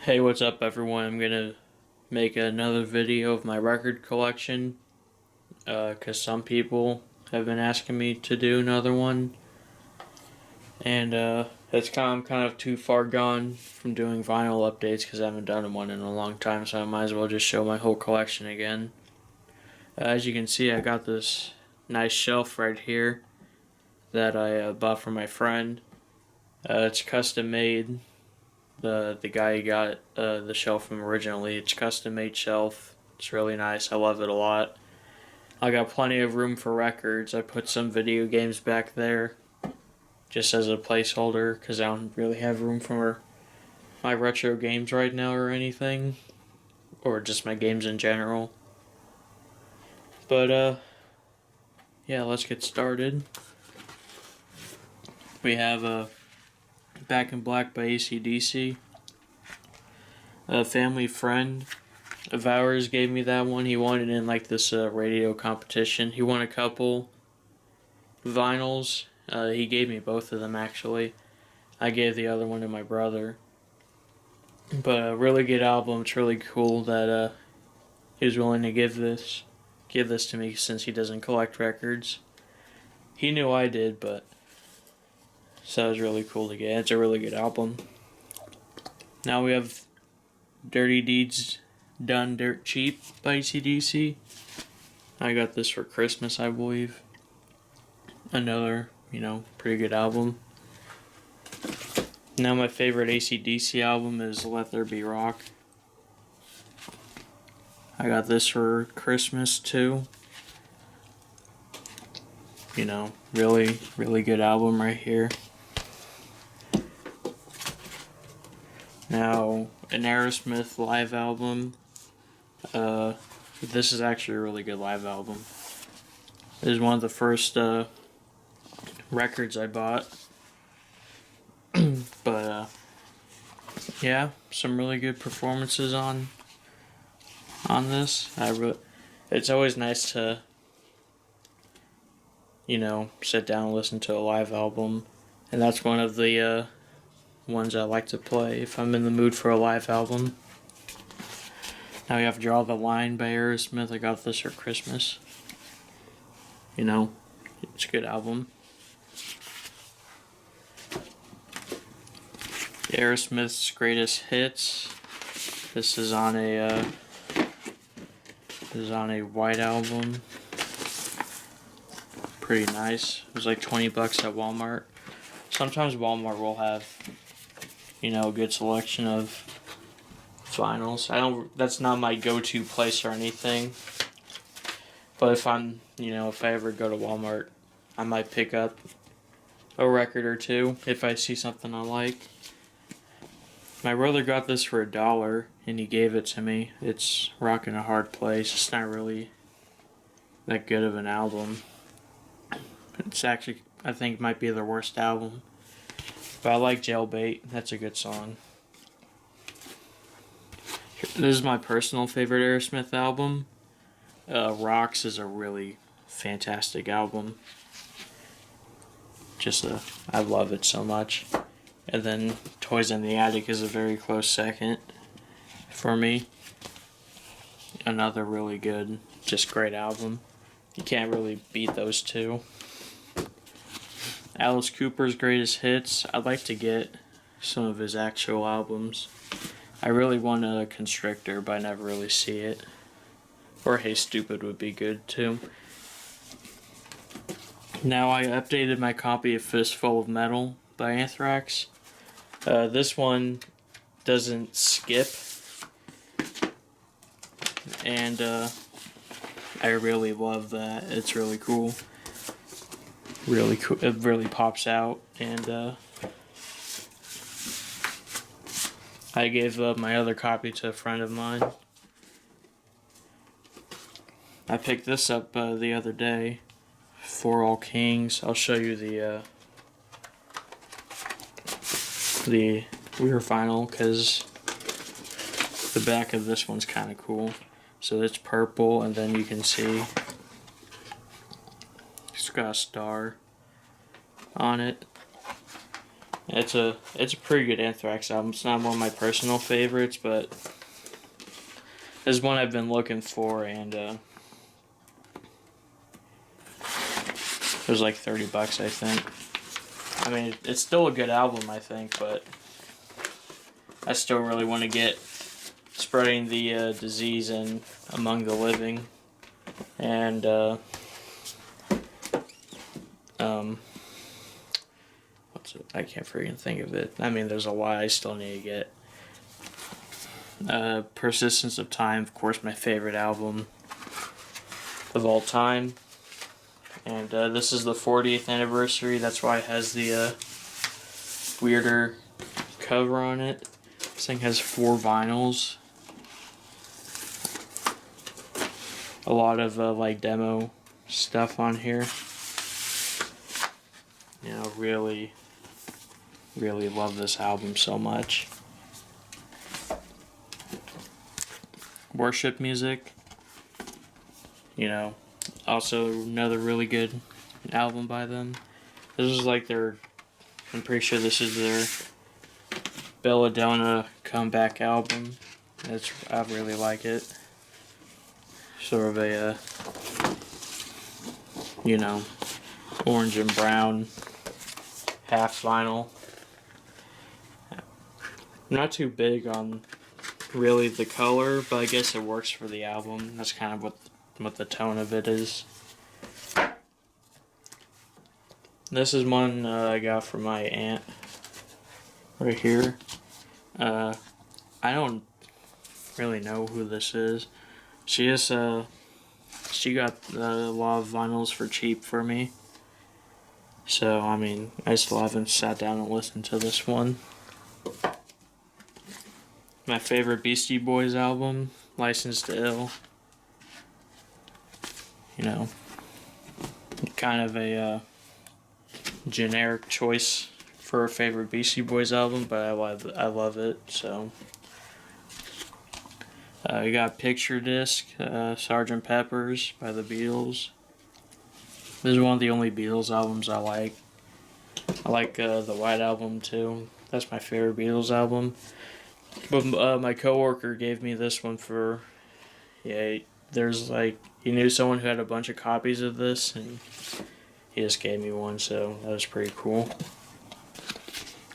Hey, what's up everyone? I'm gonna make another video of my record collection because some people have been asking me to do another one, and I'm kind of too far gone from doing vinyl updates because I haven't done one in a long time, so I might as well just show my whole collection again. As you can see, I got this nice shelf right here that I bought from my friend. It's custom made. The guy got the shelf from originally. It's custom made shelf. It's really nice. I love it a lot. I got plenty of room for records. I put some video games back there just as a placeholder because I don't really have room for my retro games right now or anything, or just my games in general. But yeah, let's get started. We have Back in Black by AC/DC. A family friend of ours gave me that one. He won it in like this radio competition. He won a couple vinyls. He gave me both of them actually. I gave the other one to my brother. But a really good album. It's really cool that he was willing to give this to me since he doesn't collect records. He knew I did, but so it was really cool to get. It's a really good album. Now we have Dirty Deeds Done Dirt Cheap by AC/DC. I got this for Christmas, I believe. Another, pretty good album. Now my favorite AC/DC album is Let There Be Rock. I got this for Christmas too. Really, really good album right here. Now, an Aerosmith live album. This is actually a really good live album. This is one of the first records I bought. But yeah, some really good performances on this. It's always nice to sit down and listen to a live album, and that's one of the ones I like to play if I'm in the mood for a live album. Now we have Draw the Line by Aerosmith. I got this for Christmas. It's a good album. Aerosmith's Greatest Hits. This is on a white album. Pretty nice. It was like $20 at Walmart. Sometimes Walmart will have a good selection of vinyls. That's not my go-to place or anything. But if I ever go to Walmart, I might pick up a record or two if I see something I like. My brother got this for $1 and he gave it to me. It's Rockin' a Hard Place. It's not really that good of an album. It's actually, I think, might be their worst album. But I like Jailbait. That's a good song. This is my personal favorite Aerosmith album. Rocks is a really fantastic album. I love it so much. And then Toys in the Attic is a very close second for me. Another really good, just great album. You can't really beat those two. Alice Cooper's Greatest Hits. I'd like to get some of his actual albums. I really want a Constrictor, but I never really see it. Or Hey Stupid would be good too. Now I updated my copy of Fistful of Metal by Anthrax. This one doesn't skip. And I really love that. It's really cool. Really cool. It really pops out. And I gave my other copy to a friend of mine. I picked this up the other day. For All Kings. I'll show you the rear vinyl because the back of this one's kind of cool. So it's purple, and then you can see it's got a star on it. It's a pretty good Anthrax album. It's not one of my personal favorites, but it's one I've been looking for, and it was like $30, I think. I mean, it's still a good album, I think, but I still really want to get spreading the disease in among the living, and I can't freaking think of it. I mean, there's a lot I still need to get. Persistence of Time, of course, my favorite album of all time. And this is the 40th anniversary. That's why it has the weirder cover on it. This thing has 4 vinyls. A lot of like demo stuff on here. You know, really love this album so much. Worship Music. You know, also another really good album by them. This is like I'm pretty sure this is their Belladonna comeback album. I really like it. Sort of a, you know, orange and brown half vinyl. I'm not too big on really the color, but I guess it works for the album. That's kind of what the tone of it is. This is one I got from my aunt right here. I don't really know who this is. She got a lot of vinyls for cheap for me. So, I mean, I still haven't sat down and listened to this one. My favorite Beastie Boys album, Licensed to Ill. You know, kind of a generic choice for a favorite Beastie Boys album, but I love it, so. We got Picture Disc, Sgt. Pepper's by the Beatles. This is one of the only Beatles albums I like. I like the White Album too. That's my favorite Beatles album. But my coworker gave me this one for, there's like, he knew someone who had a bunch of copies of this, and he just gave me one, so that was pretty cool.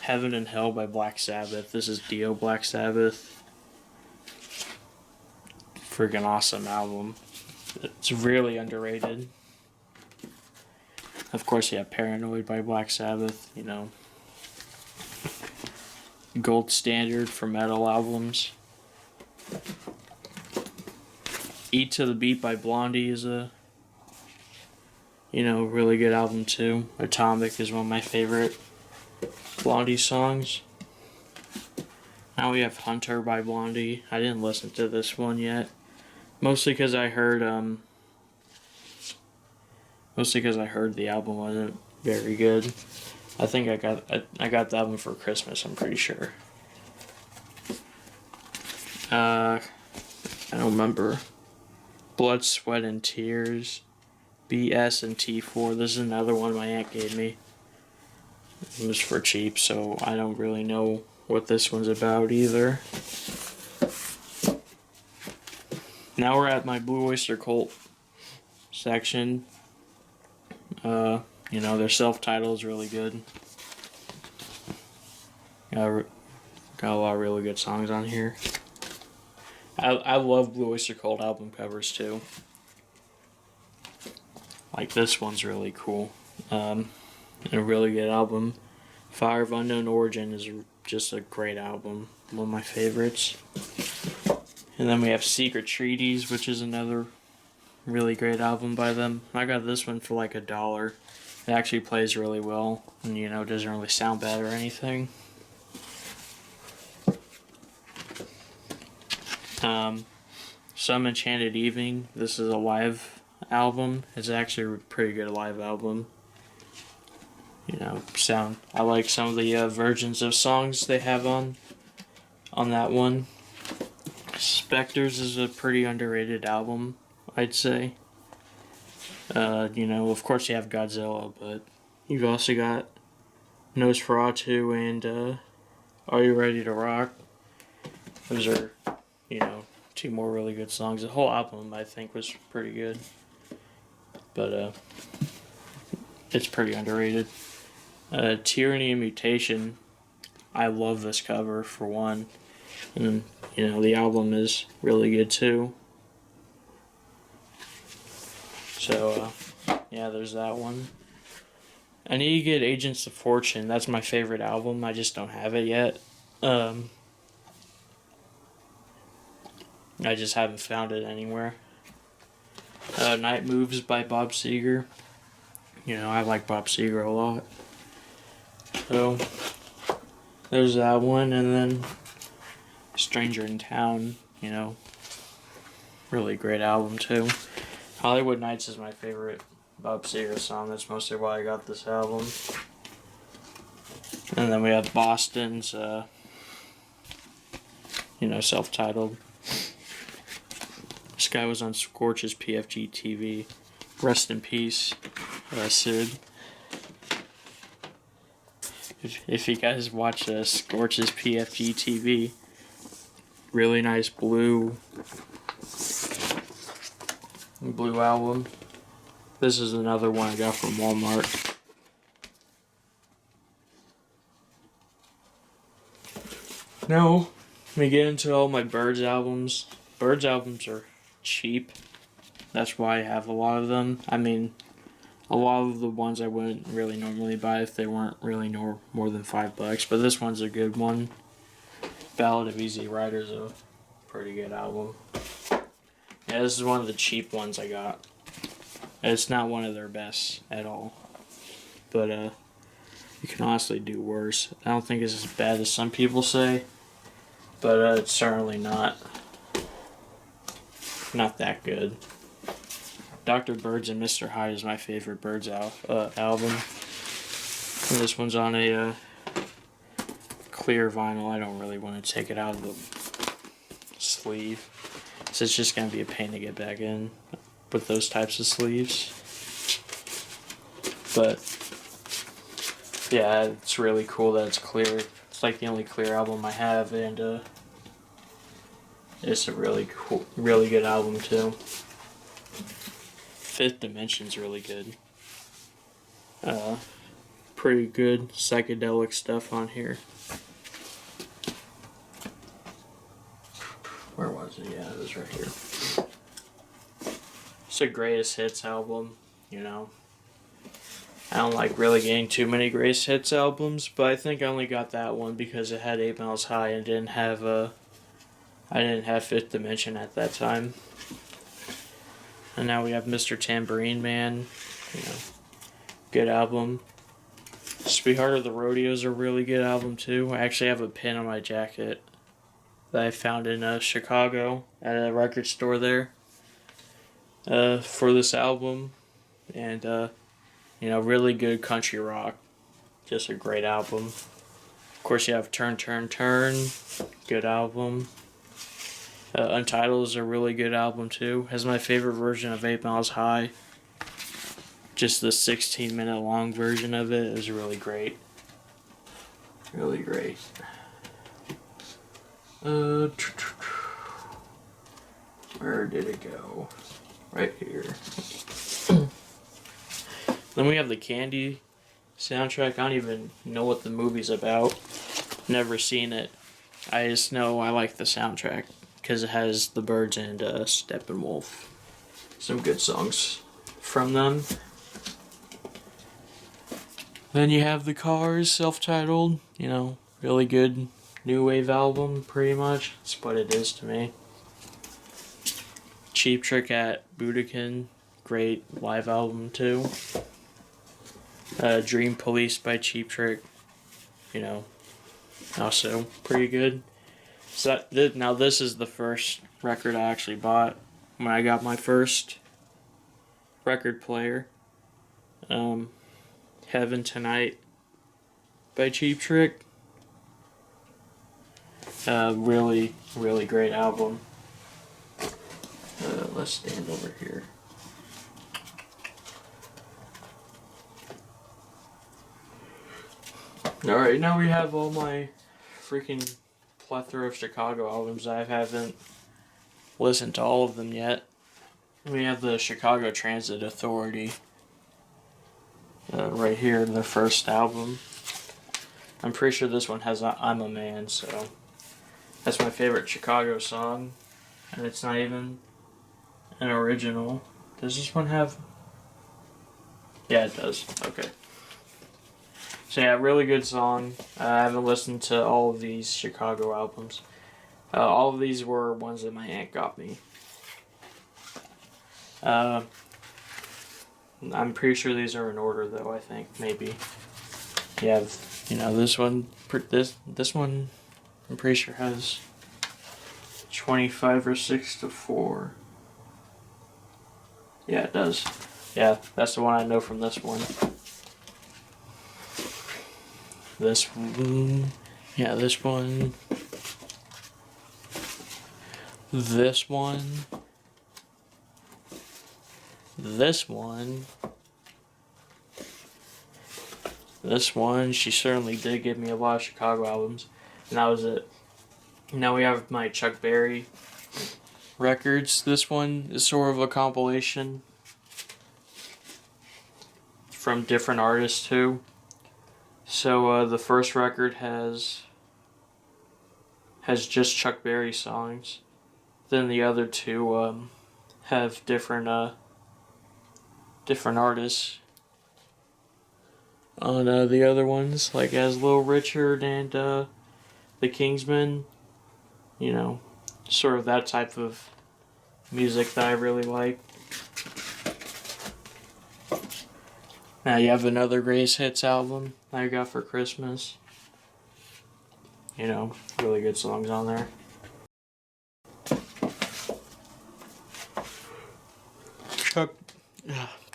Heaven and Hell by Black Sabbath. This is Dio Black Sabbath. Freaking awesome album. It's really underrated. Of course, you have Paranoid by Black Sabbath, you know. Gold standard for metal albums. Eat to the Beat by Blondie is a, really good album too. Atomic is one of my favorite Blondie songs. Now we have Hunter by Blondie. I didn't listen to this one yet. Mostly because I heard the album wasn't very good. I think I got the album for Christmas, I'm pretty sure. I don't remember. Blood, Sweat, and Tears. BS and T4. This is another one my aunt gave me. It was for cheap, so I don't really know what this one's about either. Now we're at my Blue Oyster Cult section. Their self-title is really good. Got a lot of really good songs on here. I love Blue Oyster Cult album covers too. Like this one's really cool. A really good album. Fire of Unknown Origin is just a great album. One of my favorites. And then we have Secret Treaties, which is another really great album by them. I got this one for like $1. It actually plays really well, and doesn't really sound bad or anything. Some Enchanted Evening. This is a live album. It's actually a pretty good live album. I like some of the versions of songs they have on that one. Spectres is a pretty underrated album, I'd say. Of course you have Godzilla, but you've also got Nosferatu and Are You Ready to Rock. Those are, two more really good songs. The whole album, I think, was pretty good. But it's pretty underrated. Tyranny and Mutation. I love this cover, for one. And, the album is really good, too. So, there's that one. I need to get Agents of Fortune. That's my favorite album. I just don't have it yet. I just haven't found it anywhere. Night Moves by Bob Seger. I like Bob Seger a lot. So, there's that one. And then Stranger in Town, really great album, too. Hollywood Nights is my favorite Bob Seger song. That's mostly why I got this album. And then we have Boston's, self-titled. This guy was on Scorch's PFG TV. Rest in peace, Sid. If you guys watch Scorch's PFG TV, really nice blue album. This is another one I got from Walmart. Now, let me get into all my Birds albums. Birds albums are cheap. That's why I have a lot of them. I mean, a lot of the ones I wouldn't really normally buy if they weren't really more than $5. But this one's a good one. Ballad of Easy Rider is a pretty good album. Yeah, this is one of the cheap ones I got. It's not one of their best at all. But you can honestly do worse. I don't think it's as bad as some people say. But it's certainly not that good. Dr. Birds and Mr. Hyde is my favorite Birds album. And this one's on a clear vinyl. I don't really want to take it out of the sleeve. So it's just going to be a pain to get back in with those types of sleeves. But yeah, it's really cool that it's clear. It's like the only clear album I have, and it's a really cool, really good album too. Fifth Dimension's really good. Pretty good psychedelic stuff on here. Where was it? Yeah, it was right here. It's a greatest hits album, I don't like really getting too many greatest hits albums, but I think I only got that one because it had 8 Miles High and I didn't have Fifth Dimension at that time. And now we have Mr. Tambourine Man, good album. Sweetheart of the Rodeo is a really good album too. I actually have a pin on my jacket that I found in Chicago at a record store there for this album. And, really good country rock. Just a great album. Of course, you have Turn, Turn, Turn. Good album. Untitled is a really good album too. Has my favorite version of 8 Miles High. Just the 16-minute long version of it is really great. Really great. Where did it go? Right here. Then we have the Candy soundtrack. I don't even know what the movie's about. Never seen it. I just know I like the soundtrack because it has the Birds and Steppenwolf. Some good songs from them. Then you have the Cars, self-titled. Really good new wave album, pretty much. That's what it is to me. Cheap Trick at Budokan, great live album too. Dream Police by Cheap Trick, also pretty good. So now this is the first record I actually bought when I got my first record player. Heaven Tonight by Cheap Trick. Really, really great album. Let's stand over here. Alright, now we have all my freaking plethora of Chicago albums. I haven't listened to all of them yet. We have the Chicago Transit Authority right here, their first album. I'm pretty sure this one has I'm a Man, so that's my favorite Chicago song. And it's not even an original. Does this one have... Yeah, it does. Okay. So yeah, really good song. I haven't listened to all of these Chicago albums. All of these were ones that my aunt got me. I'm pretty sure these are in order, though. I think maybe. You have, this one. This one, I'm pretty sure has 25 or 6 to 4. Yeah, it does. Yeah, that's the one I know from this one. This one. Yeah, this one. This one. This one. This one. She certainly did give me a lot of Chicago albums. And that was it. Now we have my Chuck Berry records. This one is sort of a compilation from different artists too. So the first record has just Chuck Berry songs. Then the other two have different artists on the other ones, like as Little Richard and the Kingsmen. Sort of that type of music that I really like. Now you have another Greatest Hits album that I got for Christmas. Really good songs on there.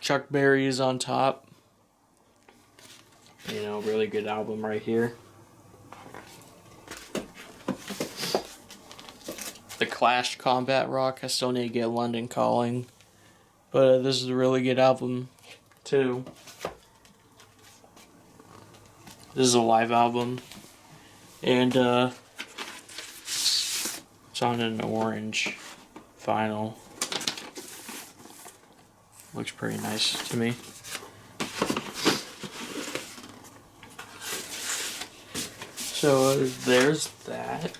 Chuck Berry is on top. Really good album right here. The Clash, Combat Rock. I still need to get London Calling. But this is a really good album too. This is a live album. And it's on an orange vinyl. Looks pretty nice to me. So there's that.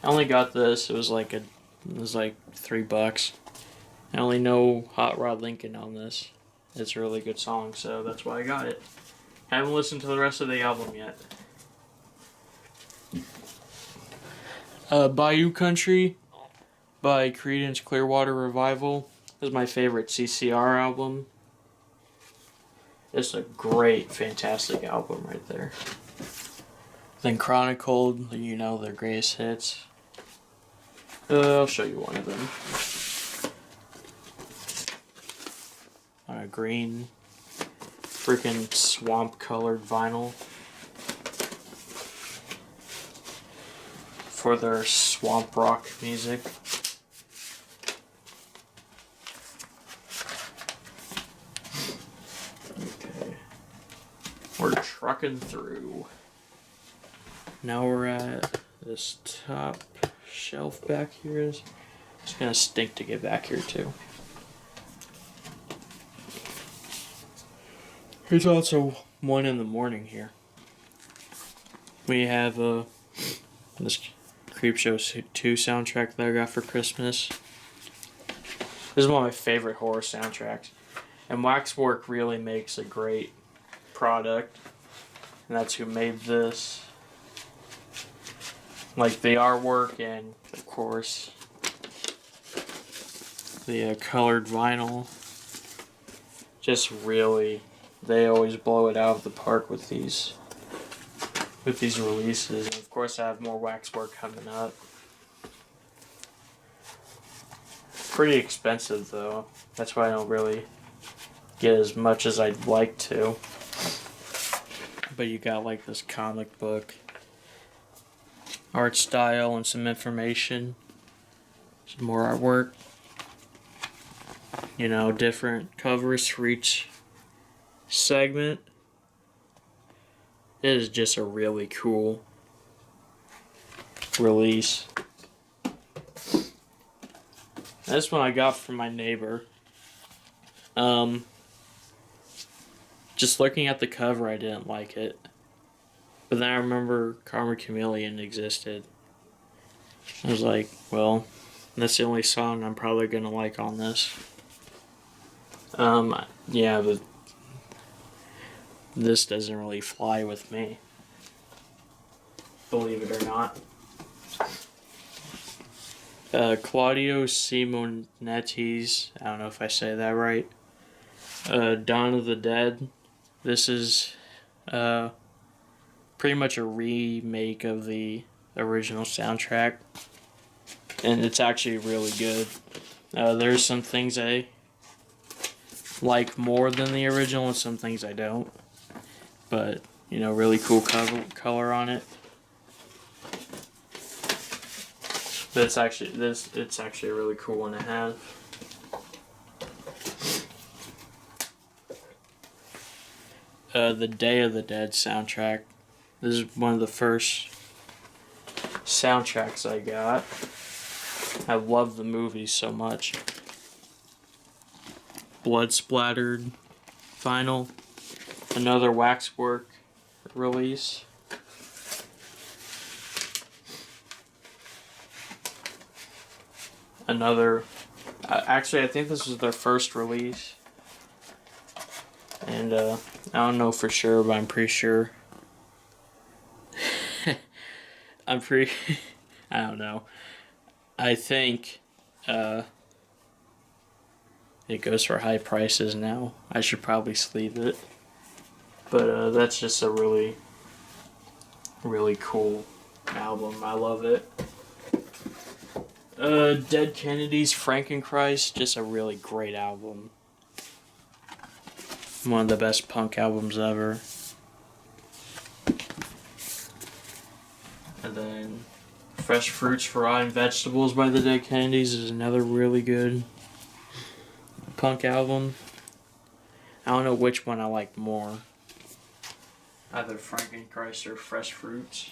I only got this. It was like $3. I only know Hot Rod Lincoln on this. It's a really good song, so that's why I got it. I haven't listened to the rest of the album yet. Bayou Country by Creedence Clearwater Revival is my favorite CCR album. It's a great, fantastic album right there. Then Chronicled, their greatest hits. I'll show you one of them. On a green, freaking swamp-colored vinyl. For their swamp rock music. Okay. We're trucking through. Now we're at this top shelf back here. It's gonna stink to get back here too. There's also one in the morning here. We have this Creepshow 2 soundtrack that I got for Christmas. This is one of my favorite horror soundtracks. And Waxwork really makes a great product. And that's who made this. Like the artwork and, of course, the colored vinyl. Just really, they always blow it out of the park with these releases. And of course I have more Waxwork coming up. Pretty expensive though. That's why I don't really get as much as I'd like to. But you got like this comic book art style and some information. Some more artwork. Different covers for each segment. It is just a really cool release. This one I got from my neighbor. Just looking at the cover, I didn't like it. But then I remember Karma Chameleon existed. I was like, well, that's the only song I'm probably going to like on this. Yeah, but this doesn't really fly with me. Believe it or not. Claudio Simonetti's, I don't know if I say that right. Dawn of the Dead. This is pretty much a remake of the original soundtrack. And it's actually really good. There's some things I like more than the original and some things I don't. But, you know, really cool color on it. But it's actually a really cool one to have. The Day of the Dead soundtrack. This is one of the first soundtracks I got. I love the movie so much. Blood splattered vinyl. Another Waxwork release. Another. Actually, I think this was their first release. And I don't know for sure, but I'm pretty sure. I don't know. I think it goes for high prices now. I should probably sleeve it. But that's just a really, really cool album. I love it. Dead Kennedys, Frankenchrist, just a really great album. One of the best punk albums ever. And then Fresh Fruits for Rotten Vegetables by the Dead Kennedys is another really good punk album. I don't know which one I like more. Either Frankenchrist or Fresh Fruits.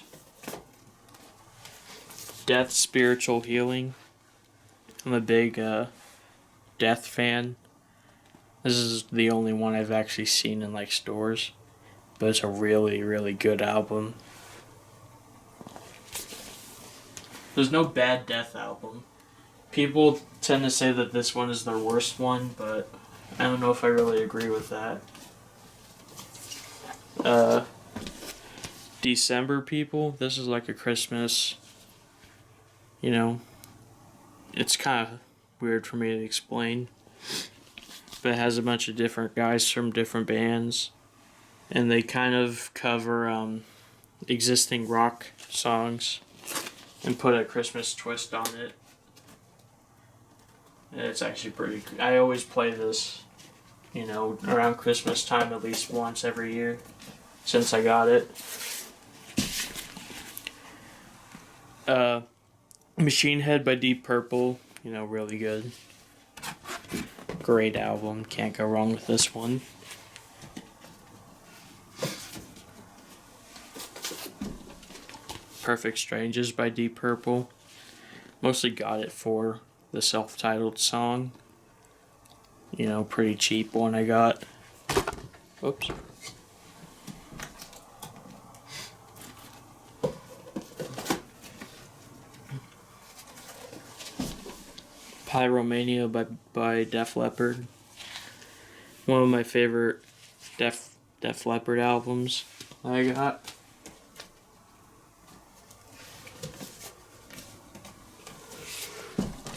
Death Spiritual Healing. I'm a big Death fan. This is the only one I've actually seen in like stores. But it's a really, really good album. There's no bad Death album. People tend to say that this one is their worst one, but I don't know if I really agree with that. December People. This is like a Christmas, you know, it's kind of weird for me to explain. But it has a bunch of different guys from different bands. And they kind of cover existing rock songs and put a Christmas twist on it. And it's actually pretty cool. I always play this, you know, around Christmas time at least once every year since I got it. Machine Head by Deep Purple, you know, really good. Great album, can't go wrong with this one. Perfect Strangers by Deep Purple. Mostly got it for the self-titled song. You know, pretty cheap one I got. Oops. Pyromania by Def Leppard. One of my favorite Def Leppard albums I got.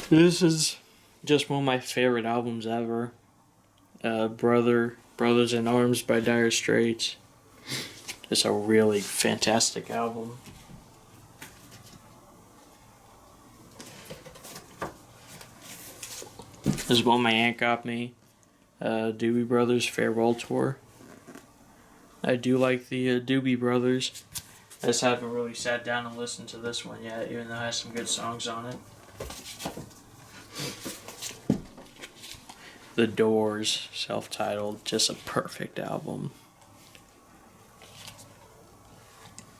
This is just one of my favorite albums ever. Brothers in Arms by Dire Straits. It's a really fantastic album. This is one my aunt got me. Doobie Brothers Farewell Tour. I do like the Doobie Brothers. I just haven't really sat down and listened to this one yet, even though it has some good songs on it. The Doors, self-titled, just a perfect album.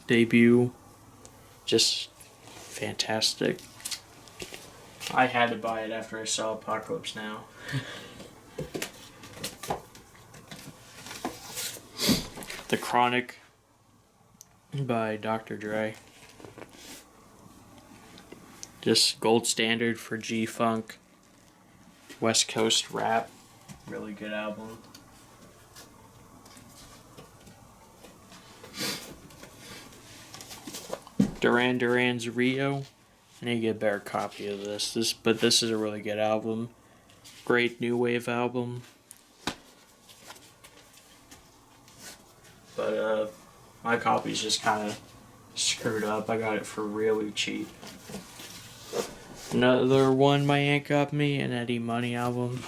Debut, just fantastic. I had to buy it after I saw Apocalypse Now. The Chronic by Dr. Dre. Just gold standard for G-Funk, West Coast rap. Really good album. Duran Duran's Rio. I need to get a better copy of this. But this is a really good album. Great new wave album. But my copy's just kind of screwed up. I got it for really cheap. Another one my aunt got me, an Eddie Money album.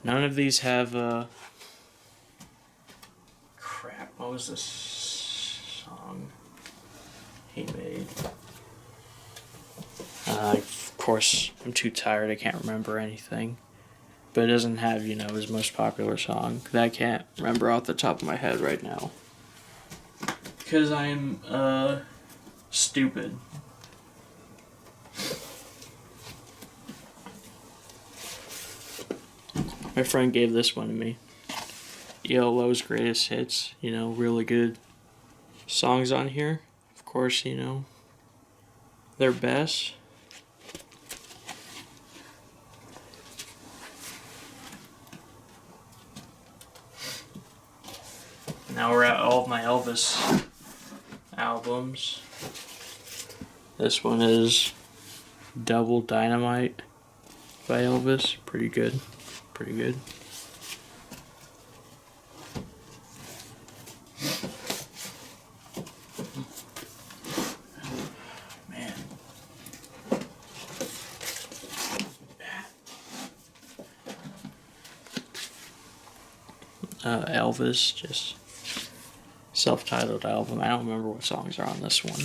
None of these have crap, what was this song he made? Of course, I'm too tired, I can't remember anything. But it doesn't have, his most popular song that I can't remember off the top of my head right now. Because I'm, stupid. My friend gave this one to me. ELO's Greatest Hits, really good songs on here. Of course, their best. Now we're at all of my Elvis albums. This one is Double Dynamite by Elvis. Pretty good. Pretty good. Man. Elvis, just self-titled album. I don't remember what songs are on this one.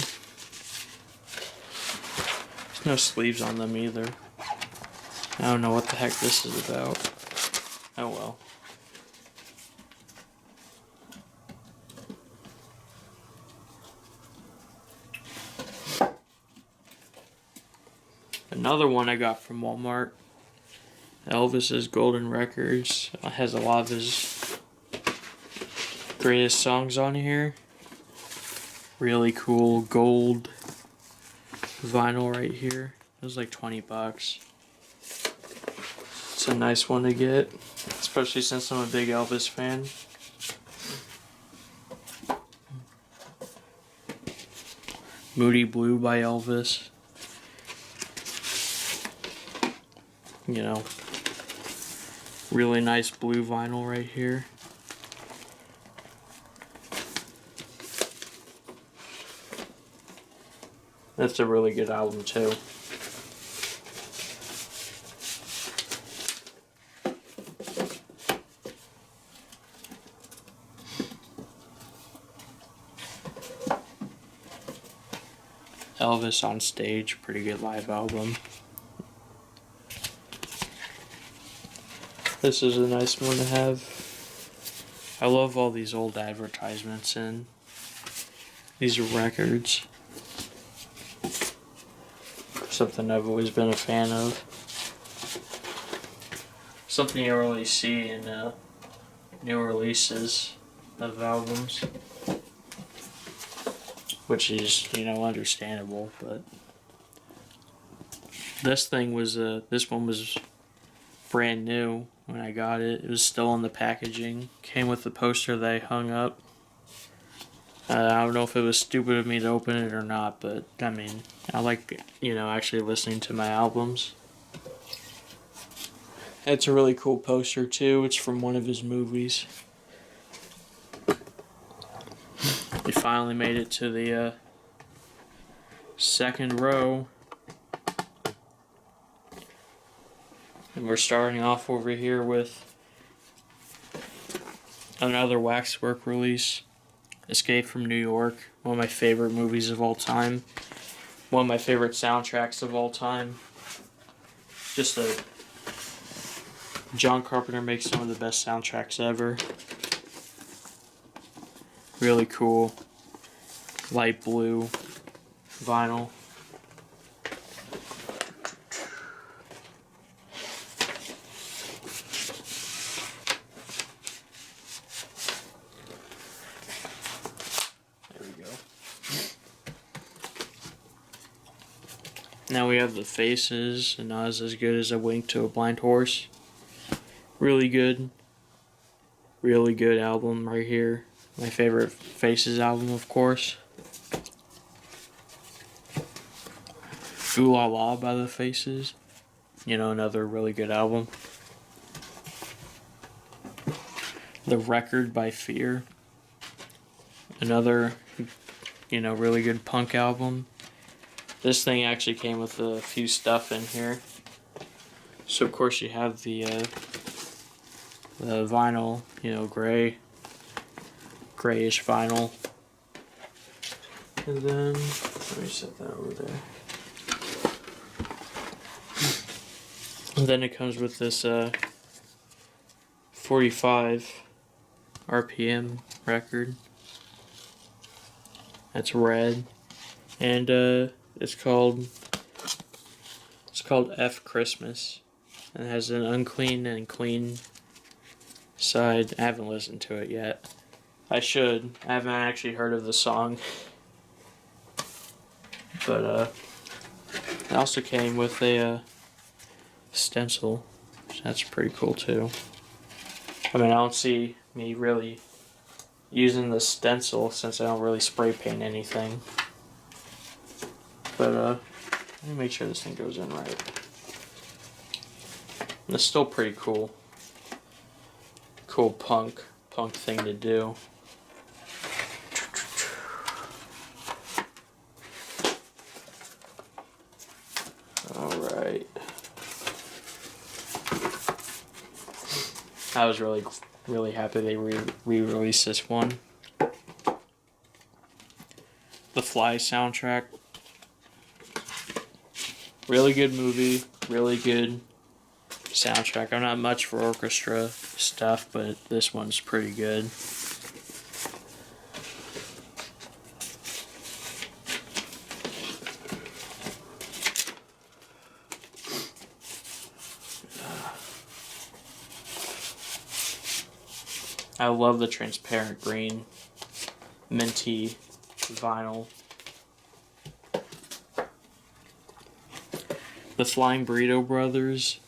There's no sleeves on them either. I don't know what the heck this is about. Oh well. Another one I got from Walmart. Elvis's Golden Records. It has a lot of his greatest songs on here. Really cool gold vinyl right here. It was like $20. It's a nice one to get, especially since I'm a big Elvis fan. Moody Blue by Elvis. Really nice blue vinyl right here. That's a really good album too. Elvis on Stage, pretty good live album. This is a nice one to have. I love all these old advertisements and these records. Something I've always been a fan of. Something you don't really see in new releases of albums. Which is, understandable, but this one was brand new when I got it. It was still in the packaging. Came with the poster that I hung up. I don't know if it was stupid of me to open it or not, but I like, actually listening to my albums. It's a really cool poster too. It's from one of his movies. We finally made it to the second row. And we're starting off over here with another Waxwork release. Escape from New York. One of my favorite movies of all time. One of my favorite soundtracks of all time. Just a John Carpenter makes some of the best soundtracks ever. Really cool. Light blue vinyl. There we go. Now we have The Faces, and Not As Good as A Wink to a Blind Horse. Really good. Really good album right here. My favorite Faces album, of course. Ooh La La by The Faces. You know, another really good album. The Record by Fear. Another, you know, really good punk album. This thing actually came with a few stuff in here. So of course you have the vinyl, you know, grayish vinyl. And then, let me set that over there. And then it comes with this 45 RPM record. That's red. And it's called F Christmas. And it has an unclean and clean side. I haven't listened to it yet. I should. I haven't actually heard of the song. But it also came with a stencil. That's pretty cool too. I mean, I don't see me really using the stencil since I don't really spray paint anything. But let me make sure this thing goes in right. And it's still pretty cool. Cool punk thing to do. Alright. I was really happy they re-released this one. The Fly soundtrack. Really good movie, really good soundtrack. I'm not much for orchestra stuff, but this one's pretty good. I love the transparent green, minty vinyl. The Flying Burrito Brothers,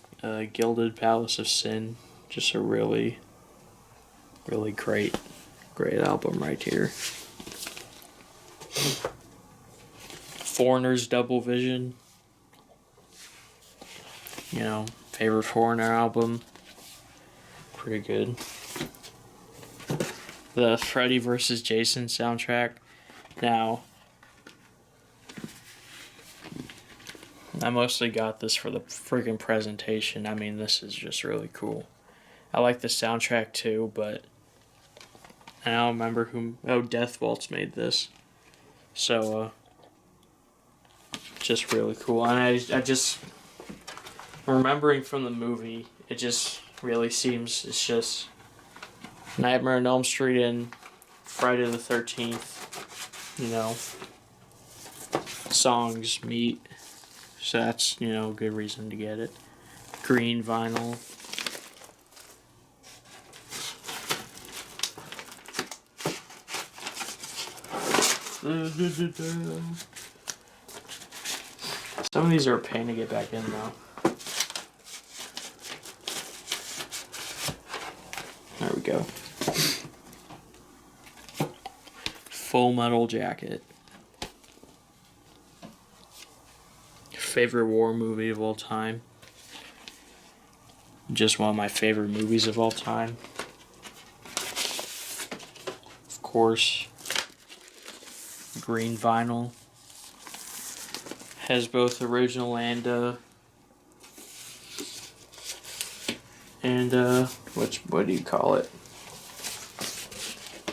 Gilded Palace of Sin, just a really great album right here. Foreigner's Double Vision, you know, favorite Foreigner album, pretty good. The Freddy vs. Jason soundtrack. Now, I mostly got this for the freaking presentation. I mean, this is just really cool. I like the soundtrack too, but I don't remember who. Oh, Death Waltz made this. So, just really cool. And I just, remembering from the movie, it just really seems, it's just Nightmare on Elm Street and Friday the 13th, you know, songs meet. So that's, you know, a good reason to get it. Green vinyl. Some of these are a pain to get back in though. There we go. Full Metal Jacket. Favorite war movie of all time. Just one of my favorite movies of all time. Of course, green vinyl. Has both original and what do you call it?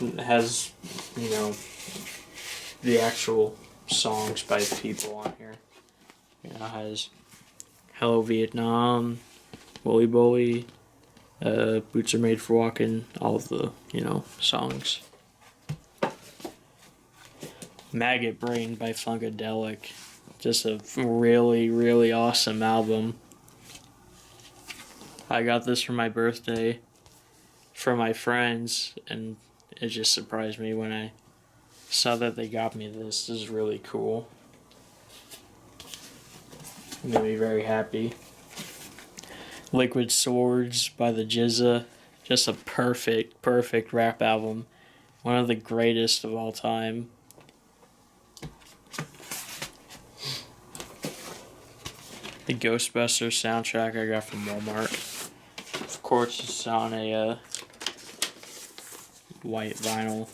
It has, you know, the actual songs by people on here. You know, it has Hello Vietnam, Wooly Bully, Boots Are Made for Walking, all of the, songs. Maggot Brain by Funkadelic. Just a really, really awesome album. I got this for my birthday from my friends, and it just surprised me when I saw that they got me this. This is really cool. It made me very happy. Liquid Swords by the GZA. Just a perfect rap album. One of the greatest of all time. The Ghostbusters soundtrack I got from Walmart. Of course, it's on a white vinyl.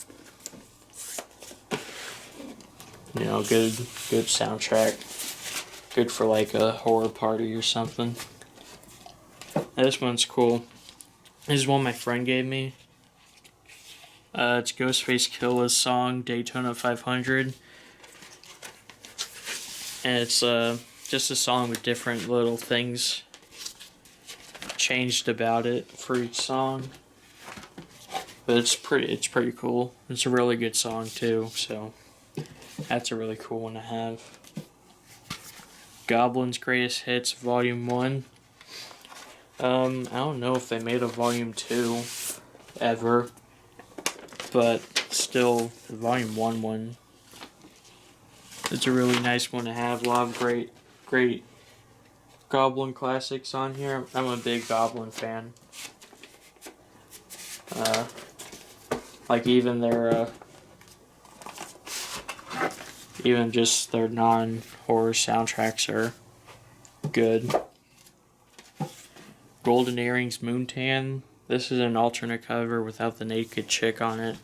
Good soundtrack. Good for like a horror party or something. This one's cool. This is one my friend gave me. It's Ghostface Killah's song, Daytona 500. And it's just a song with different little things changed about it for each song. But it's pretty cool. It's a really good song too, so that's a really cool one to have. Goblin's Greatest Hits Volume 1. I don't know if they made a Volume 2 ever, but still, the Volume 1 one, it's a really nice one to have. A lot of great Goblin classics on here. I'm a big Goblin fan. Like even just their non-horror soundtracks are good. Golden Earrings Moontan. This is an alternate cover without the naked chick on it.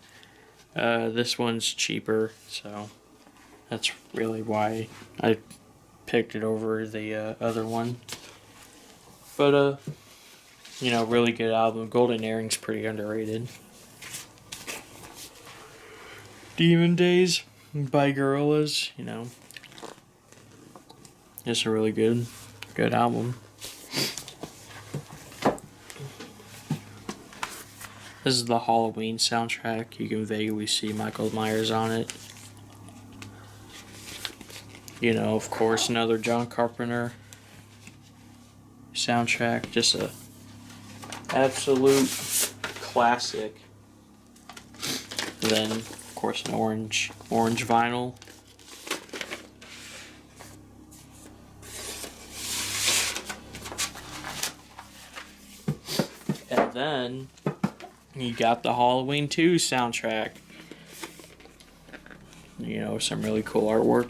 This one's cheaper, so that's really why I picked it over the other one. But, really good album. Golden Earrings pretty underrated. Demon Days by Gorillaz, It's a really good album. This is the Halloween soundtrack. You can vaguely see Michael Myers on it. Of course, another John Carpenter soundtrack. Just a absolute classic. And then, of course, an orange vinyl. And then you got the Halloween 2 soundtrack. Some really cool artwork.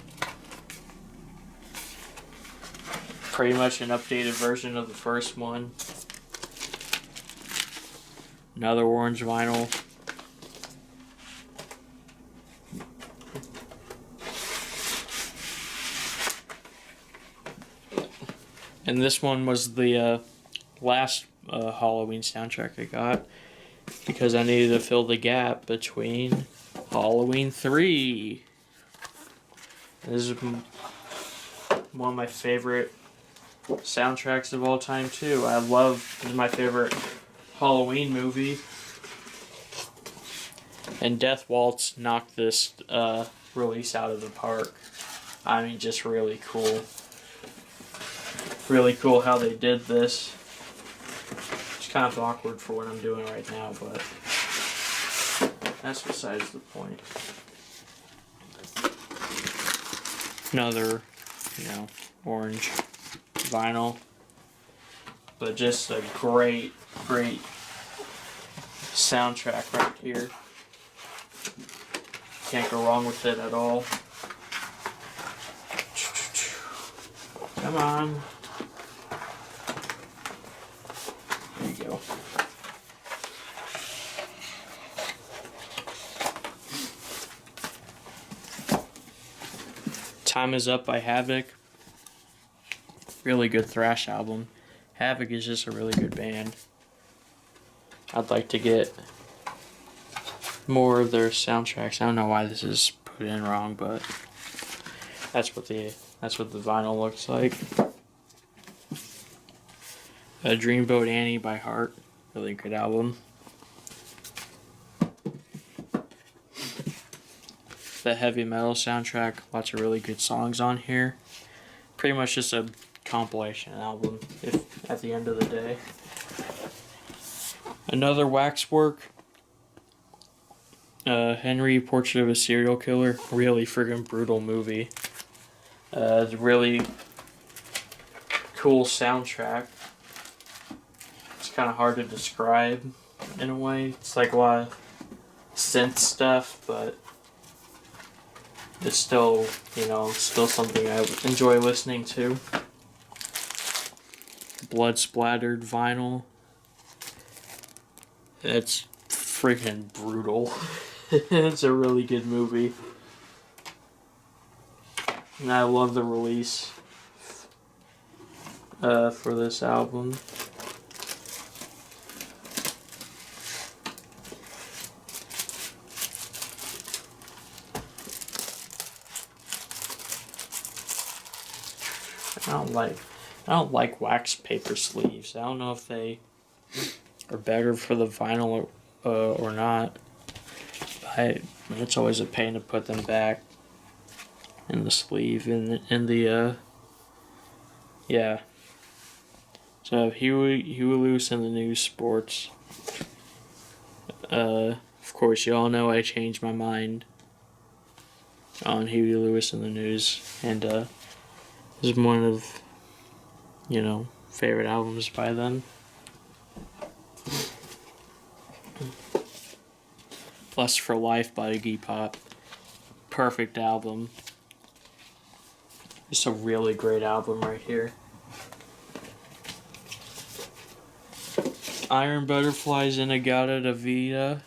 Pretty much an updated version of the first one. Another orange vinyl. And this one was the last Halloween soundtrack I got, because I needed to fill the gap between Halloween 3. This is one of my favorite soundtracks of all time too. This is my favorite Halloween movie. And Death Waltz knocked this release out of the park. I mean, just really cool. Really cool how they did this. It's kind of awkward for what I'm doing right now, but that's besides the point. Another, orange vinyl. But just a great soundtrack right here. Can't go wrong with it at all. Come on. There you go. Time Is Up by Havoc. Really good thrash album. Havoc is just a really good band. I'd like to get more of their soundtracks. I don't know why this is put in wrong, but that's what the vinyl looks like. Dreamboat Annie by Heart. Really good album. The heavy metal soundtrack, lots of really good songs on here. Pretty much just a compilation album, if at the end of the day. Another Waxwork. Henry, Portrait of a Serial Killer. Really friggin' brutal movie. It's a really cool soundtrack. It's kind of hard to describe in a way. It's like a lot of synth stuff, but it's still, still something I enjoy listening to. Blood splattered vinyl. It's freaking brutal. It's a really good movie. And I love the release for this album. I don't like wax paper sleeves. I don't know if they are better for the vinyl or not. It's always a pain to put them back in the sleeve in the yeah. So Huey Lewis and the News Sports. Of course, you all know I changed my mind on Huey Lewis and the News, and this is one of favorite albums by them. Lust for Life by Iggy Pop. Perfect album. It's a really great album right here. Iron Butterflies In-A-Gadda-Da-Vida.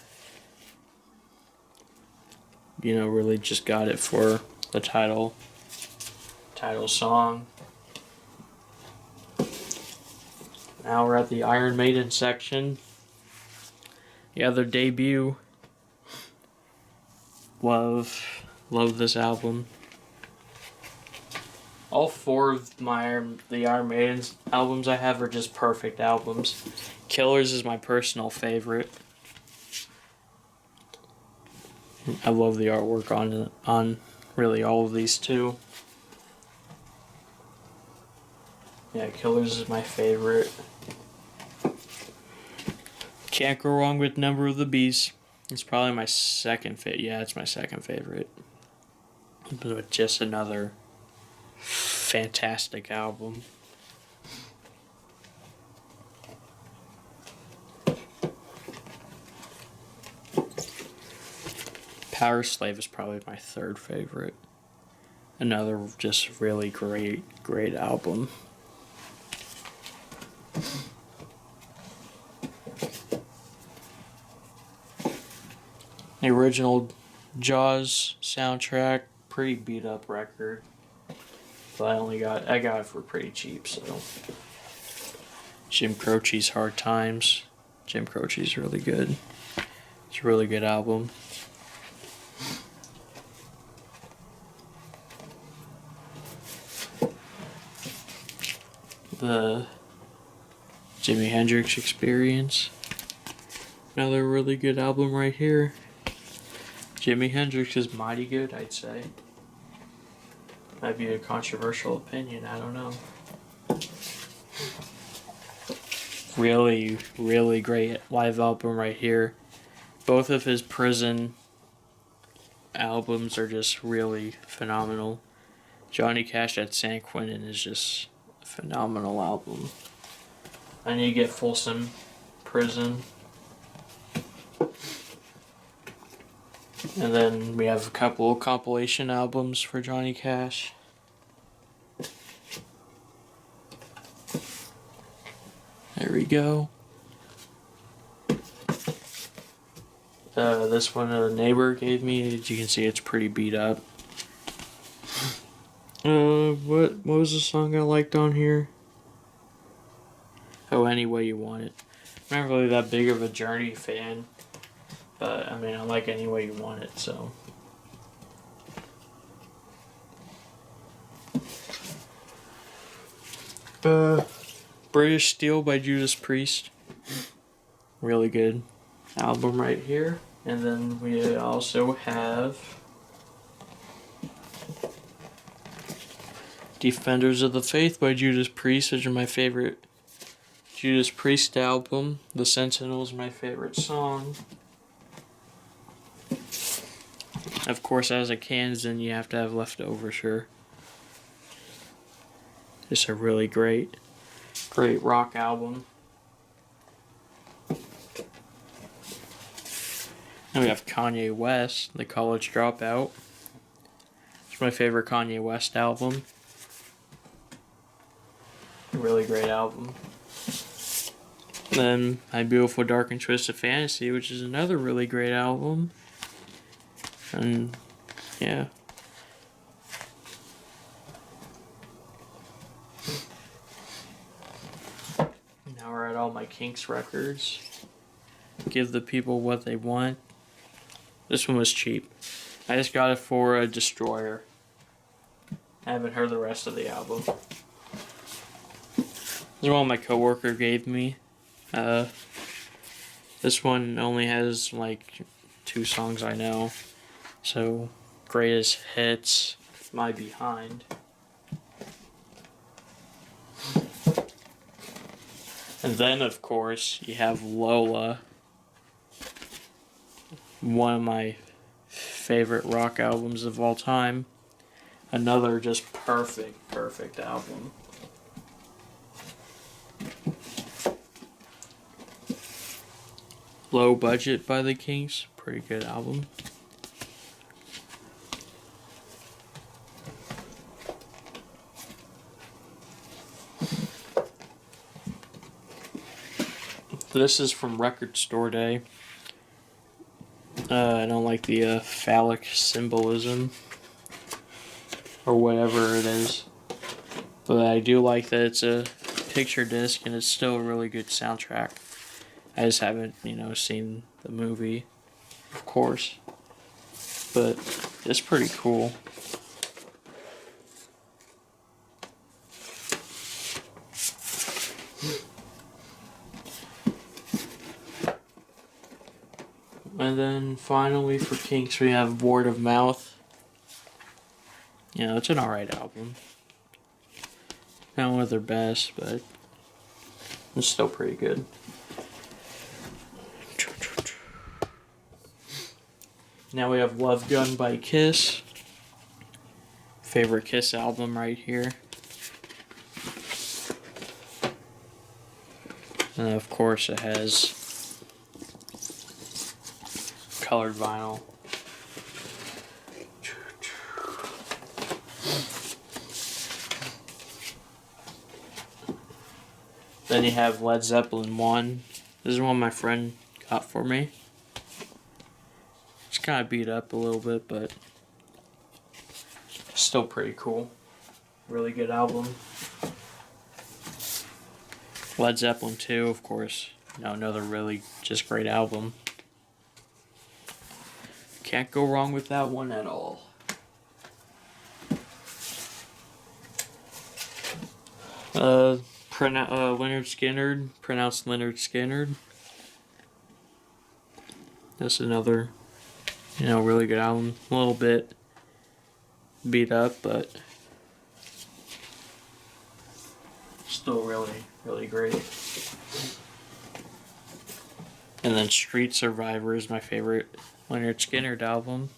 Really just got it for the title song. Now we're at the Iron Maiden section. Yeah, their debut. Love this album. All four of the Iron Maiden albums I have are just perfect albums. Killers is my personal favorite. I love the artwork on really all of these too. Yeah, Killers is my favorite. Can't go wrong with Number of the Beast. It's probably my second favorite. Yeah, it's my second favorite. But just another fantastic album. Power Slave is probably my third favorite. Another just really great album. The original Jaws soundtrack, pretty beat up record. But I got it for pretty cheap, so. Jim Croce's Hard Times. Jim Croce's really good. It's a really good album. The Jimi Hendrix Experience. Another really good album right here. Jimi Hendrix is mighty good, I'd say. Might be a controversial opinion, I don't know. Really great live album right here. Both of his Prison albums are just really phenomenal. Johnny Cash at San Quentin is just a phenomenal album. I need to get Folsom Prison. And then we have a couple of compilation albums for Johnny Cash. There we go. This one a neighbor gave me. As you can see, it's pretty beat up. What was the song I liked on here? Oh, Any Way You Want It. I'm not really that big of a Journey fan. But, I like Any Way You Want It, so. British Steel by Judas Priest. Really good album right here. And then we also have Defenders of the Faith by Judas Priest, which are my favorite Judas Priest album. The Sentinel is my favorite song. Of course, as a Kansan, you have to have Leftover, sure. It's a really great rock album. And we have Kanye West, The College Dropout. It's my favorite Kanye West album. A really great album. Then My Beautiful Dark and Twisted Fantasy, which is another really great album. And yeah. Now we're at all my Kinks records. Give the People What They Want. This one was cheap. I just got it for a Destroyer. I haven't heard the rest of the album. This is one my coworker gave me. This one only has like 2 songs I know. So, Greatest Hits, My Behind. And then, of course, you have Lola. One of my favorite rock albums of all time. Another just perfect album. Low Budget by the Kinks, pretty good album. This is from Record Store Day. I don't like the phallic symbolism or whatever it is, but I do like that it's a picture disc and it's still a really good soundtrack. I just haven't, seen the movie, of course, but it's pretty cool. And then finally for Kinks we have Word of Mouth. It's an alright album. Not one of their best, but it's still pretty good. Now we have Love Gun by Kiss. Favorite Kiss album right here. And of course it has colored vinyl. Then you have Led Zeppelin 1. This is one my friend got for me. It's kind of beat up a little bit, but still pretty cool. Really good album. Led Zeppelin 2, of course. Another really just great album. Can't go wrong with that one at all. Lynyrd Skynyrd, pronounced Lynyrd Skynyrd. That's another, really good album. A little bit beat up, but still really, really great. And then Street Survivor is my favorite Lynyrd Skynyrd album.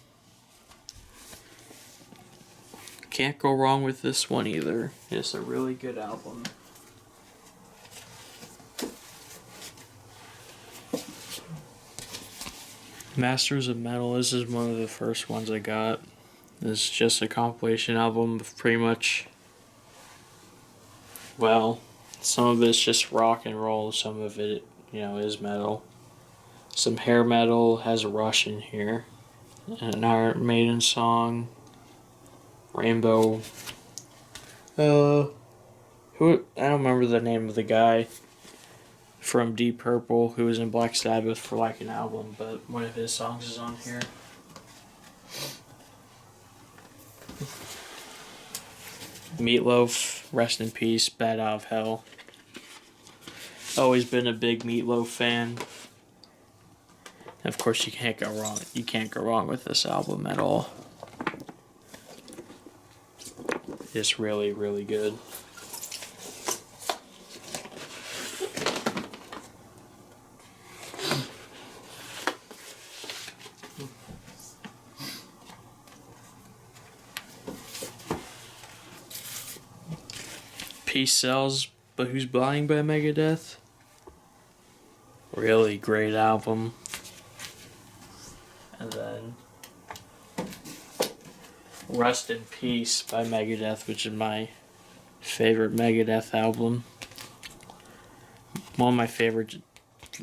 Can't go wrong with this one either. It's a really good album. Masters of Metal, this is one of the first ones I got. It's just a compilation album of pretty much, some of it's just rock and roll, some of it, is metal. Some hair metal, has Rush in here. An Iron Maiden song. Rainbow. I don't remember the name of the guy from Deep Purple who was in Black Sabbath for like an album, but one of his songs is on here. Meatloaf, rest in peace, Bat Out of Hell. Always been a big Meatloaf fan. Of course, you can't go wrong. You can't go wrong with this album at all. It's really, really good. Peace Sells, But Who's Blind by Megadeth. Really great album. And then Rust in Peace by Megadeth, which is my favorite Megadeth album. One of my favorite,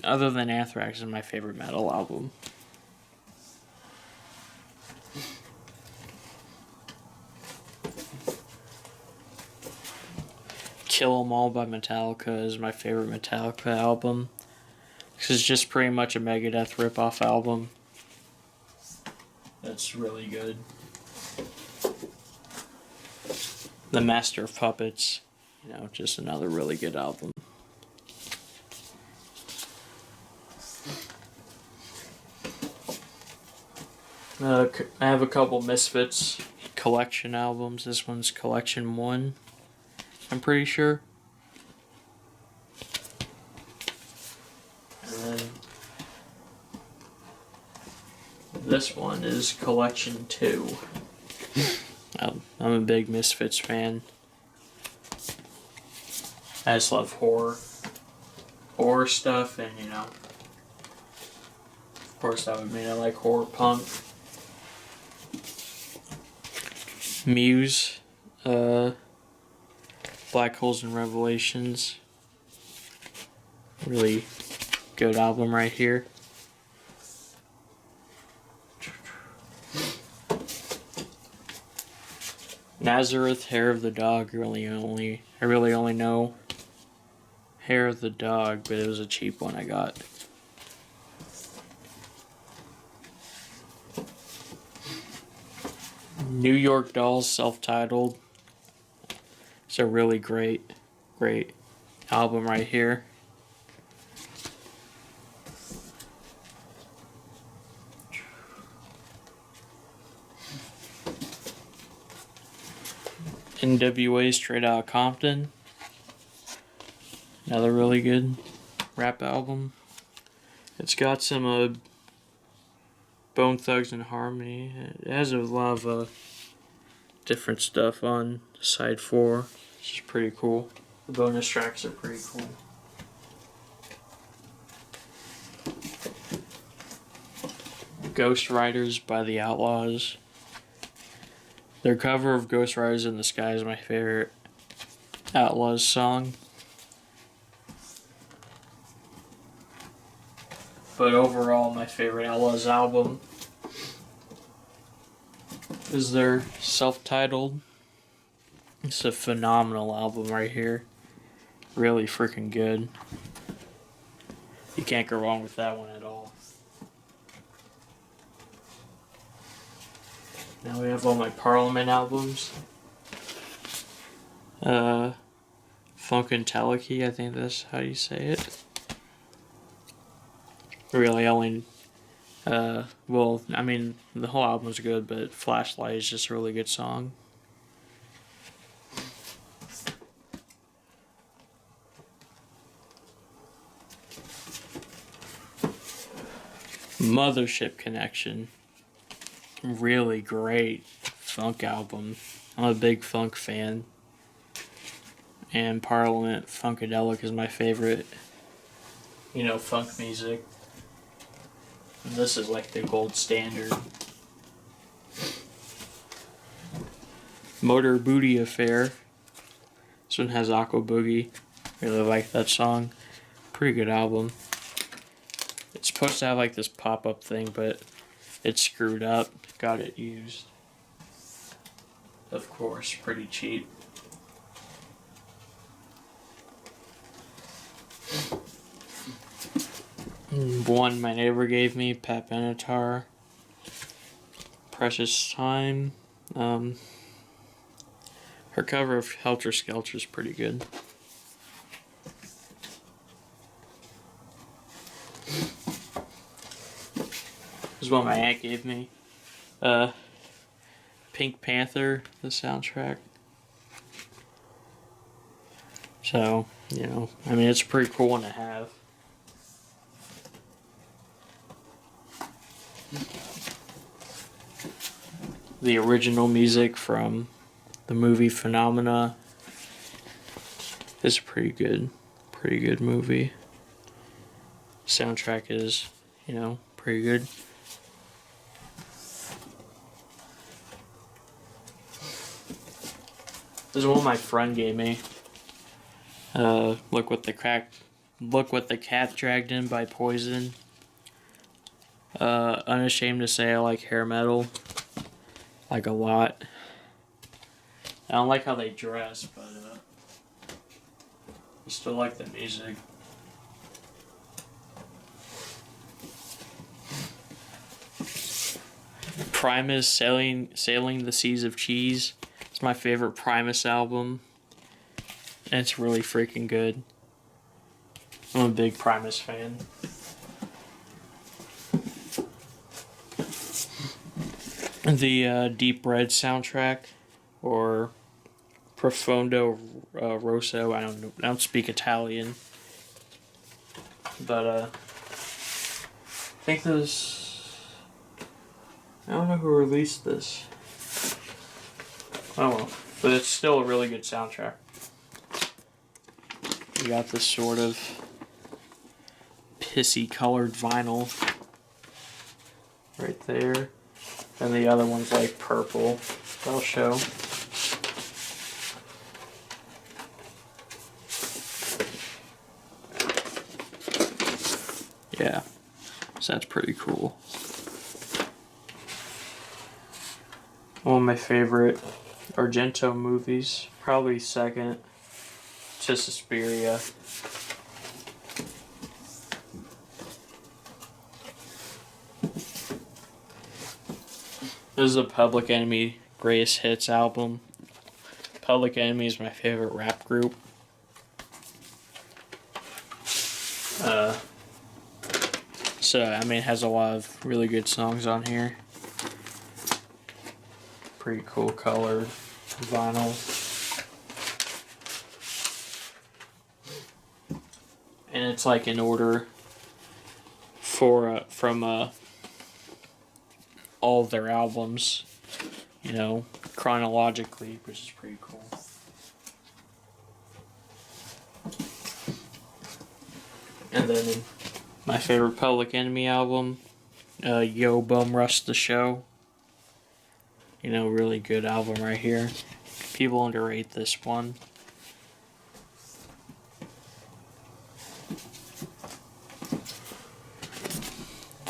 other than Anthrax, is my favorite metal album. Kill 'Em All by Metallica is my favorite Metallica album. This is just pretty much a Megadeth ripoff album. That's really good. The Master of Puppets, just another really good album. I have a couple Misfits collection albums. This one's collection 1, I'm pretty sure. And then this one is collection 2. I'm a big Misfits fan. I just love horror stuff, and of course that would mean I like horror punk. Muse, Black Holes and Revelations. Really good album right here. Nazareth, Hair of the Dog. I really only know Hair of the Dog, but it was a cheap one I got. New York Dolls, self-titled. It's a really great album right here. NWA, Straight Outta Compton. Another really good rap album. It's got some Bone Thugs and Harmony. It has a lot of different stuff on side 4, which is pretty cool. The bonus tracks are pretty cool. Ghost Riders by the Outlaws. Their cover of Ghost Riders in the Sky is my favorite Outlaws song. But overall, my favorite Outlaws album is their self-titled. It's a phenomenal album right here. Really freaking good. You can't go wrong with that one at all. Now we have all my Parliament albums. Funkadelic, I think that's how you say it. Really only, the whole album's good, but Flashlight is just a really good song. Mothership Connection. Really great funk album. I'm a big funk fan. And Parliament, Funkadelic is my favorite, funk music. And this is like the gold standard. Motor Booty Affair. This one has Aqua Boogie. Really like that song. Pretty good album. It's supposed to have like this pop-up thing, but it's screwed up. Got it used. Of course, pretty cheap. One my neighbor gave me, Pat Benatar. Precious Time. Her cover of Helter Skelter is pretty good. is what my aunt gave me. Pink Panther, the soundtrack. So, you know, I mean, it's a pretty cool one to have. The original music from the movie Phenomena is a pretty good movie. Soundtrack is, you know, pretty good. This is one my friend gave me. Look what the cat dragged in by Poison. Unashamed to say I like hair metal. Like a lot. I don't like how they dress, but I still like the music. Primus, Sailing the Seas of Cheese. It's my favorite Primus album. And it's really freaking good. I'm a big Primus fan. The Deep Red soundtrack, or Profondo Rosso. I don't speak Italian, but I think this. I don't know who released this. Oh well, but it's still a really good soundtrack. You got this sort of pissy colored vinyl right there. And the other one's like purple. I'll show. Yeah. So that's pretty cool. One of my favorite Argento movies. Probably second to Suspiria. This is a Public Enemy Greatest Hits album. Public Enemy is my favorite rap group. So, I mean, it has a lot of really good songs on here. Pretty cool colored vinyl. And it's like in order from all of their albums, you know, chronologically, which is pretty cool. And then my favorite Public Enemy album, Yo Bum Rush the Show. You know, really good album right here. People underrate this one.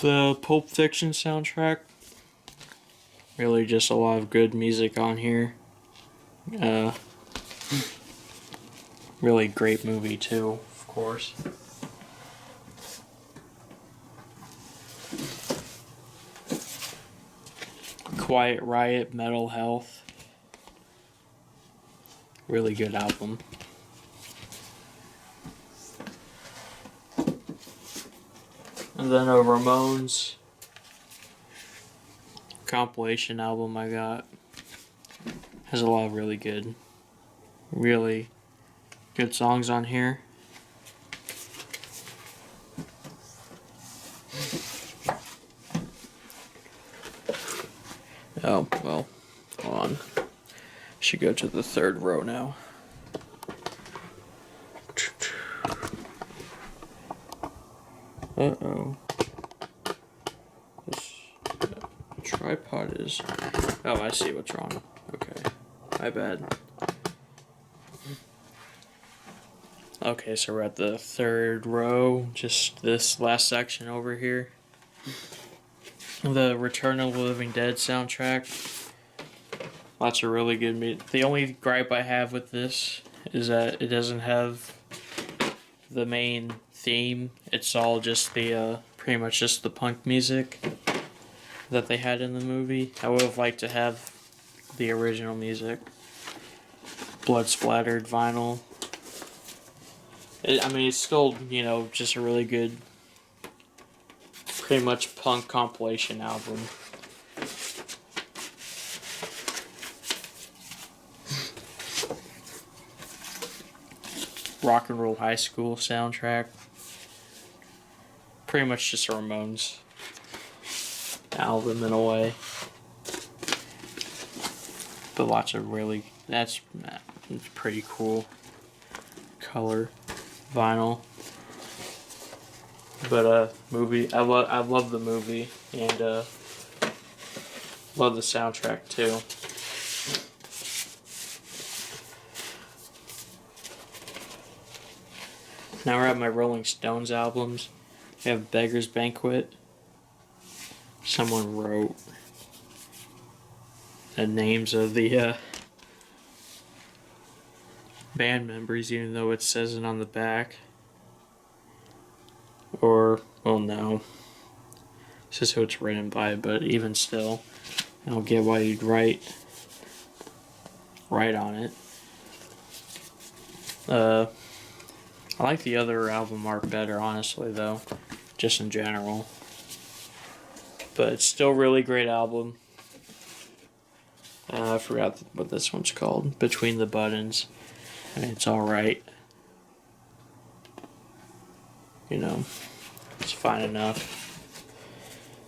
The Pulp Fiction soundtrack. Really just a lot of good music on here. Really great movie too, of course. Quiet Riot, Metal Health. Really good album. And then a Ramones compilation album I got. Has a lot of really good songs on here. Oh, well, hold on. Should go to the third row now. Uh-oh. This tripod is... Oh, I see what's wrong. Okay. My bad. Okay, so we're at the third row. Just this last section over here. The Return of the Living Dead soundtrack. Lots of really good music. The only gripe I have with this is that it doesn't have the main theme. It's all just the pretty much just the punk music that they had in the movie. I would have liked to have the original music. Blood splattered vinyl. I mean, it's still, you know, just a really good, pretty much punk compilation album. Rock and Roll High School soundtrack. Pretty much just a Ramones album in a way. But lots of really, that's pretty cool color vinyl. But movie, I love the movie, and love the soundtrack too. Now we're at my Rolling Stones albums. We have Beggar's Banquet. Someone wrote the names of the band members, even though it says it on the back. Or, well, no. It's just who it's written by, but even still, I don't get why you'd write on it. I like the other album art better, honestly, though, just in general. But it's still a really great album. I forgot what this one's called. Between the Buttons. I mean, it's alright. You know, it's fine enough.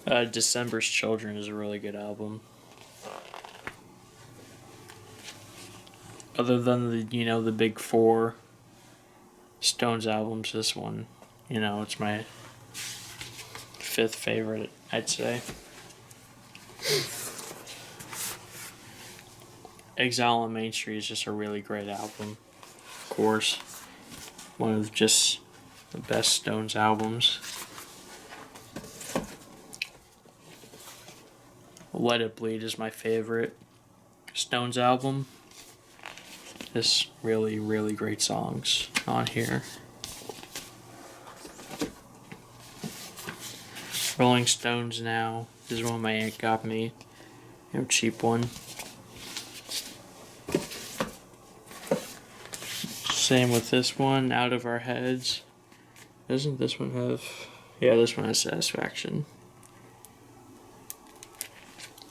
December's Children is a really good album. Other than the big four Stones albums, this one, it's my fifth favorite, I'd say. Exile on Main Street is just a really great album. Of course. One of just the best Stones albums. Let It Bleed is my favorite Stones album. There's really, really great songs on here. Rolling Stones Now. This is one my aunt got me. Cheap one. Same with this one, Out of Our Heads. Doesn't this one have... Yeah, this one has Satisfaction.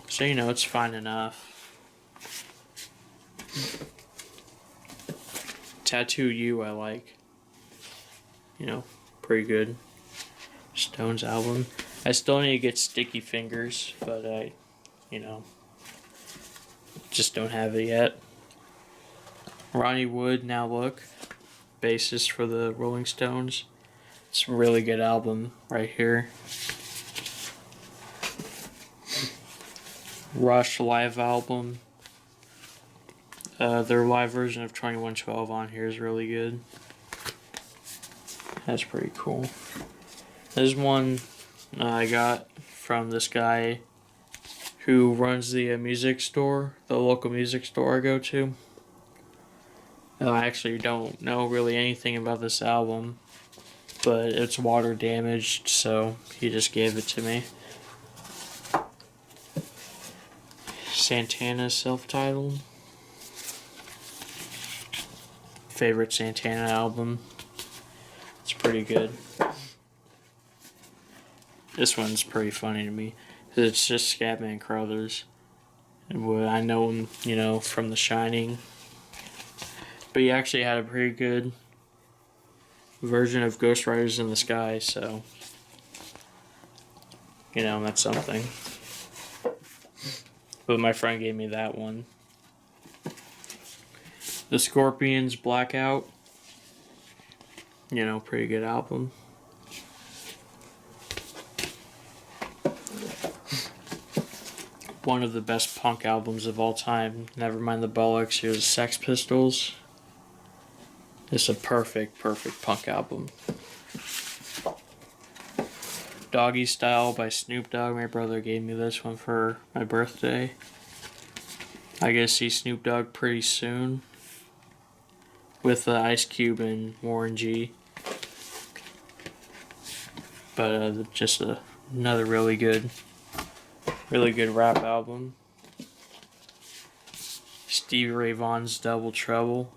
So, it's fine enough. Tattoo You, I like. Pretty good Stones album. I still need to get Sticky Fingers, but I, just don't have it yet. Ronnie Wood, Now Look, bassist for the Rolling Stones. It's a really good album right here. Rush live album. Their live version of 2112 on here is really good. That's pretty cool. There's one I got from this guy who runs the music store, the local music store I go to. I actually don't know really anything about this album, but it's water damaged, so he just gave it to me. Santana self-titled. Favorite Santana album. It's pretty good. This one's pretty funny to me. It's just Scatman Crothers. And I know him, from The Shining. But he actually had a pretty good version of Ghost Riders in the Sky, so that's something. But my friend gave me that one. The Scorpions, Blackout. Pretty good album. One of the best punk albums of all time. Nevermind the Bollocks. Here's Sex Pistols. It's a perfect punk album. Doggy Style by Snoop Dogg. My brother gave me this one for my birthday. I get to see Snoop Dogg pretty soon. With Ice Cube and Warren G. But just another really good rap album. Stevie Ray Vaughan's Double Trouble.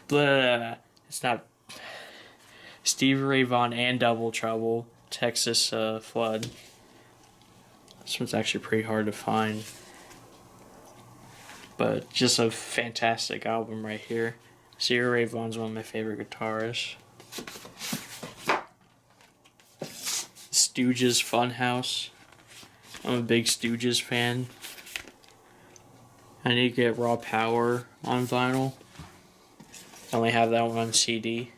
It's not Stevie Ray Vaughan and Double Trouble Texas Flood. This one's actually pretty hard to find. But just a fantastic album right here. Stevie Ray Vaughan's one of my favorite guitarists. Stooges Funhouse. I'm a big Stooges fan. I need to get Raw Power on vinyl. I only have that one on CD.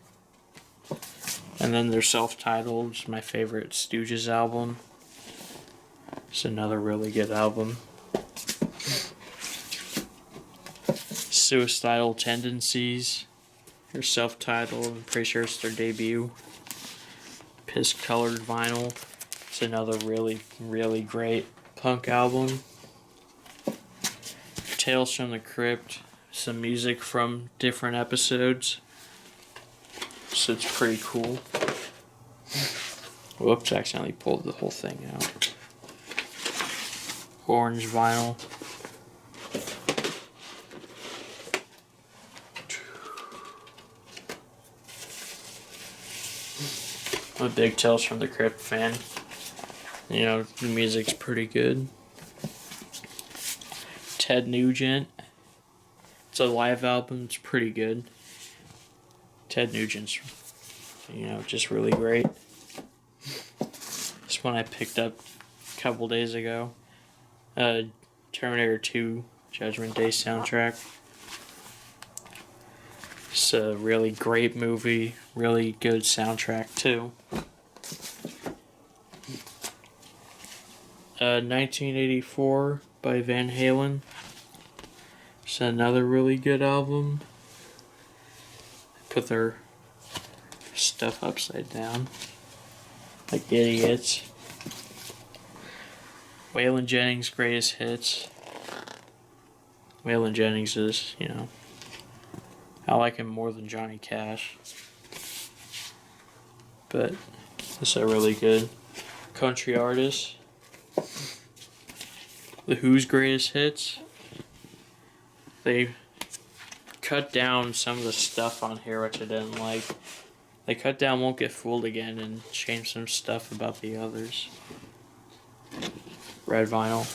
And then their self-titled, which is my favorite Stooges album. It's another really good album. Suicidal Tendencies. Their self-titled, I'm pretty sure it's their debut. Piss Colored Vinyl. It's another really, really great punk album. Tales from the Crypt. Some music from different episodes. So it's pretty cool. Whoops, I accidentally pulled the whole thing out. Orange vinyl. I'm a big Tales from the Crypt fan. You know, the music's pretty good. Ted Nugent. It's a live album, it's pretty good. Ted Nugent's, you know, just really great. This one I picked up a couple days ago. Terminator 2 Judgment Day soundtrack. It's a really great movie, really good soundtrack too. 1984 by Van Halen. It's another really good album. Put their stuff upside down like idiots. Waylon Jennings' Greatest Hits. Waylon Jennings is, you know, I like him more than Johnny Cash. But this is a really good country artist. The Who's Greatest Hits. They cut down some of the stuff on here which I didn't like. They cut down Won't Get Fooled Again and changed some stuff about the others. Red vinyl.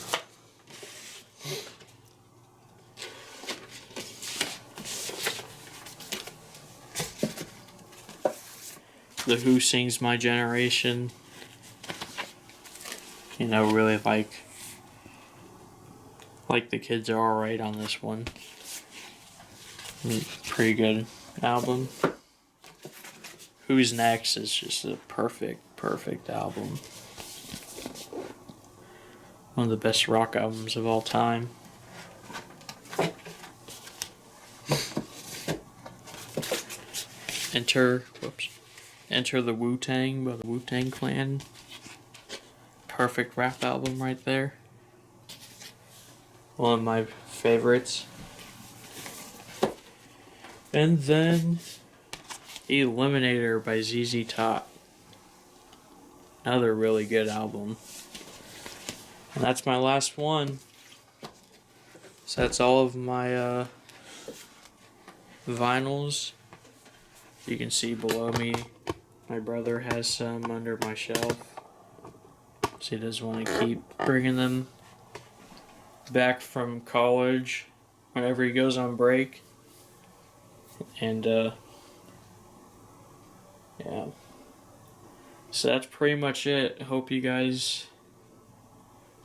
The Who Sings My Generation. You know, really like the kids are alright on this one. Pretty good album. Who's Next is just a perfect album. One of the best rock albums of all time. Enter the Wu-Tang by the Wu-Tang Clan. Perfect rap album right there. One of my favorites. And then Eliminator by ZZ Top. Another really good album. And that's my last one. So that's all of my vinyls. You can see below me, my brother has some under my shelf. So he doesn't want to keep bringing them back from college whenever he goes on break. And yeah. So that's pretty much it. I hope you guys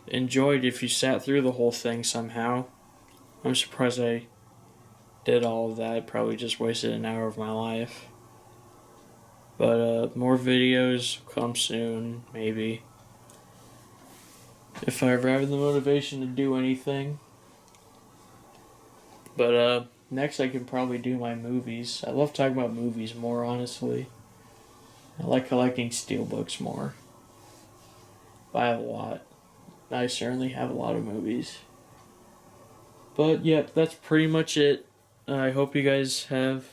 enjoyed if you sat through the whole thing somehow. I'm surprised I did all of that. Probably just wasted an hour of my life. But more videos come soon, maybe. If I ever have the motivation to do anything. But next I can probably do my movies. I love talking about movies more, honestly. I like collecting steelbooks more. Buy a lot. I certainly have a lot of movies. But yep, that's pretty much it. I hope you guys have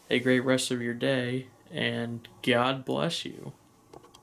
a great rest of your day, and God bless you.